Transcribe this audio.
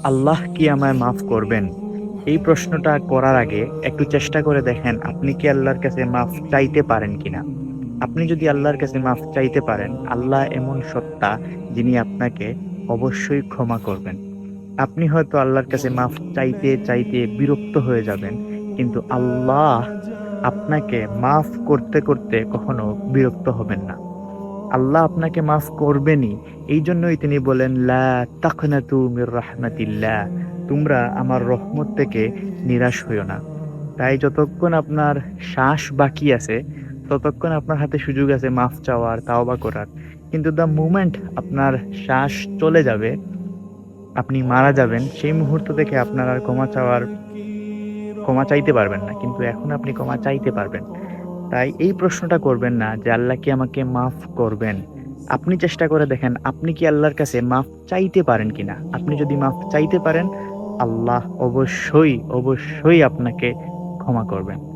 আল্লাহ কি আমায় মাফ করবেন? এই প্রশ্নটা করার আগে একটু চেষ্টা করে দেখেন আপনি কি আল্লাহর কাছে মাফ চাইতে পারেন কিনা। আপনি যদি আল্লাহর কাছে মাফ চাইতে পারেন, আল্লাহ এমন সত্তা যিনি আপনাকে অবশ্যই ক্ষমা করবেন। আপনি হয়তো আল্লাহর কাছে মাফ চাইতে, চাইতে বিরক্ত হয়ে যাবেন। কিন্তু আল্লাহ আপনাকে মাফ করতে, করতে কখনো বিরক্ত হবেন না। আল্লাহ আপনাকে মাফ করবেনই। এইজন্যই তিনি বলেন, "লা তাকনাতু মির রাহমাতিল্লাহ।" তোমরা আমার রহমত থেকে নিরাশ হইও না। তাই যতক্ষণ আপনার শ্বাস বাকি আছে, ততক্ষণ আপনার হাতে সুযোগ আছে মাফ চাওয়ার, তাওবা করার। কিন্তু দ্য মোমেন্ট আপনার শ্বাস চলে যাবে, আপনি মারা যাবেন, সেই মুহূর্ত থেকে আপনার আর ক্ষমা চাইতে পারবেন না। কিন্তু এখন আপনি ক্ষমা চাইতে পারবেন। তাই এই প্রশ্নটা করবেন না যে আল্লাহ কি আমাকে মাফ করবেন? আপনি চেষ্টা করে দেখেন আপনি কি আল্লাহর কাছে মাফ চাইতে পারেন কিনা? আপনি যদি মাফ চাইতে পারেন, আল্লাহ অবশ্যই, অবশ্যই আপনাকে ক্ষমা করবেন।